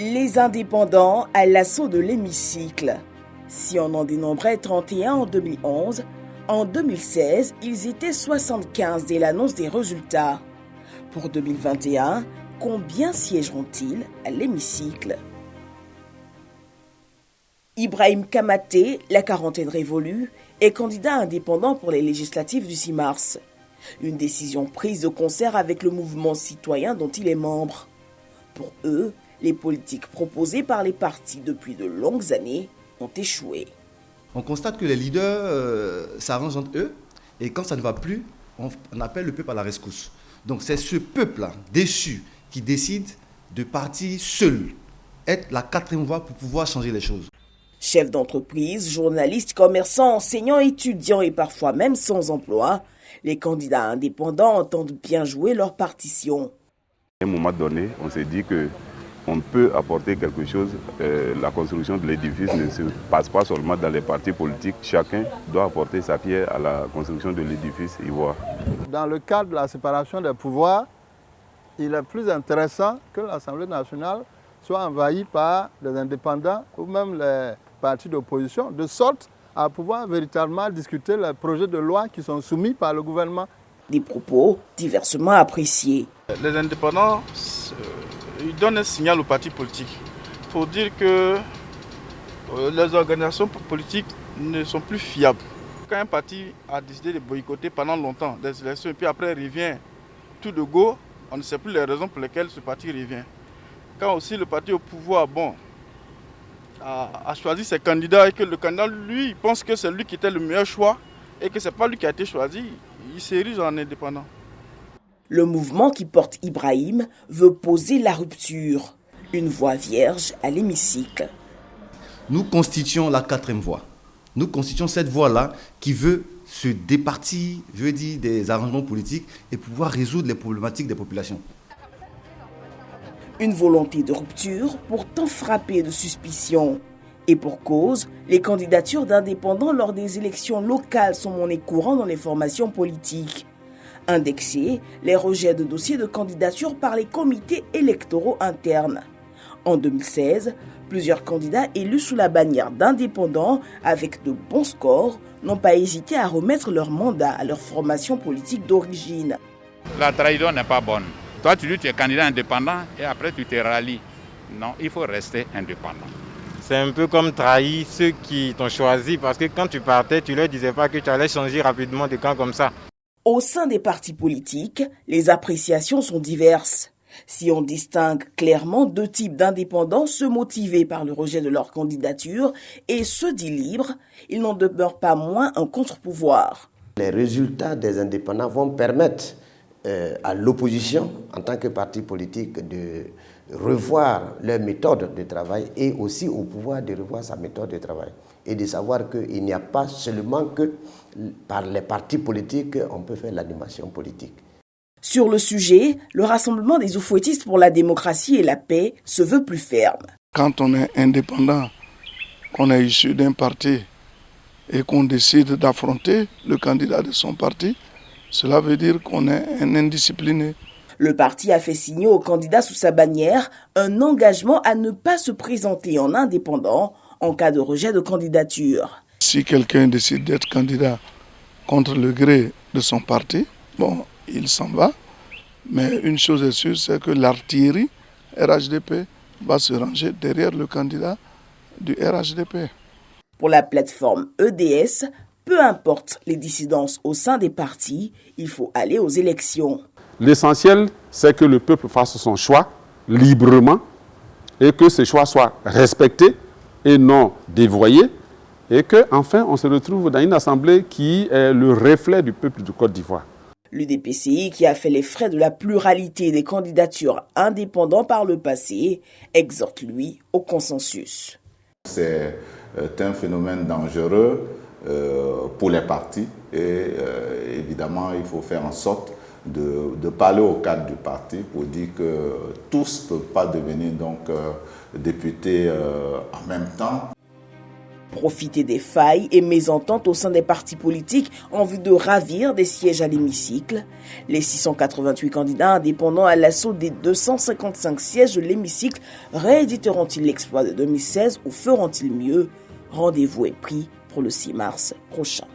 Les indépendants à l'assaut de l'hémicycle. Si on en dénombrait 31 en 2011, en 2016, ils étaient 75 dès l'annonce des résultats. Pour 2021, combien siégeront-ils à l'hémicycle? Ibrahim Kamaté, la quarantaine révolue, est candidat indépendant pour les législatives du 6 mars. Une décision prise de concert avec le mouvement citoyen dont il est membre. Pour eux, les politiques proposées par les partis depuis de longues années ont échoué. On constate que les leaders s'arrangent entre eux et quand ça ne va plus, on appelle le peuple à la rescousse. Donc c'est ce peuple-là, déçu, qui décide de partir seul, être la quatrième voie pour pouvoir changer les choses. Chefs d'entreprise, journalistes, commerçants, enseignants, étudiants et parfois même sans emploi, les candidats indépendants entendent bien jouer leur partition. À un moment donné, on s'est dit qu'on peut apporter quelque chose. La construction de l'édifice ne se passe pas seulement dans les partis politiques. Chacun doit apporter sa pierre à la construction de l'édifice ivoire. Dans le cadre de la séparation des pouvoirs, il est plus intéressant que l'Assemblée nationale soit envahie par des indépendants ou même les partis d'opposition, de sorte à pouvoir véritablement discuter les projets de loi qui sont soumis par le gouvernement. Des propos diversement appréciés. Les indépendants, ils donnent un signal aux partis politiques pour dire que les organisations politiques ne sont plus fiables. Quand un parti a décidé de boycotter pendant longtemps des élections et puis après revient tout de go, on ne sait plus les raisons pour lesquelles ce parti revient. Quand aussi le parti au pouvoir a choisi ses candidats et que le candidat, lui, il pense que c'est lui qui était le meilleur choix et que ce n'est pas lui qui a été choisi, il s'érige en indépendant. Le mouvement qui porte Ibrahim veut poser la rupture, une voie vierge à l'hémicycle. Nous constituons la quatrième voie. Nous constituons cette voie-là qui veut se départir, des arrangements politiques et pouvoir résoudre les problématiques des populations. Une volonté de rupture pourtant frappée de suspicion. Et pour cause, les candidatures d'indépendants lors des élections locales sont monnaie courante dans les formations politiques. Indexés, les rejets de dossiers de candidature par les comités électoraux internes. En 2016, plusieurs candidats élus sous la bannière d'indépendants avec de bons scores n'ont pas hésité à remettre leur mandat à leur formation politique d'origine. La trahison n'est pas bonne. Toi, tu dis que tu es candidat indépendant et après tu te rallies. Non, il faut rester indépendant. C'est un peu comme trahir ceux qui t'ont choisi parce que quand tu partais, tu ne leur disais pas que tu allais changer rapidement de camp comme ça. Au sein des partis politiques, les appréciations sont diverses. Si on distingue clairement deux types d'indépendants, ceux motivés par le rejet de leur candidature et ceux dits libres, il n'en demeure pas moins un contre-pouvoir. Les résultats des indépendants vont permettre à l'opposition, en tant que parti politique, de revoir leur méthode de travail et aussi au pouvoir de revoir sa méthode de travail. Et de savoir qu'il n'y a pas seulement que par les partis politiques on peut faire l'animation politique. Sur le sujet, le Rassemblement des oufouettistes pour la démocratie et la paix se veut plus ferme. Quand on est indépendant, qu'on est issu d'un parti et qu'on décide d'affronter le candidat de son parti, cela veut dire qu'on est un indiscipliné. Le parti a fait signer au candidat sous sa bannière un engagement à ne pas se présenter en indépendant en cas de rejet de candidature. Si quelqu'un décide d'être candidat contre le gré de son parti, il s'en va. Mais une chose est sûre, c'est que l'artillerie RHDP va se ranger derrière le candidat du RHDP. Pour la plateforme EDS, peu importe les dissidences au sein des partis, il faut aller aux élections. L'essentiel, c'est que le peuple fasse son choix librement et que ce choix soit respecté et non dévoyé et qu'enfin on se retrouve dans une assemblée qui est le reflet du peuple du Côte d'Ivoire. L'UDPCI, qui a fait les frais de la pluralité des candidatures indépendantes par le passé, exhorte lui au consensus. C'est un phénomène dangereux pour les partis et évidemment il faut faire en sorte de parler au cadre du parti pour dire que tous ne peuvent pas devenir députés en même temps. profiter des failles et mésententes au sein des partis politiques en vue de ravir des sièges à l'hémicycle. Les 688 candidats indépendants à l'assaut des 255 sièges de l'hémicycle rééditeront-ils l'exploit de 2016 ou feront-ils mieux? Rendez-vous est pris pour le 6 mars prochain.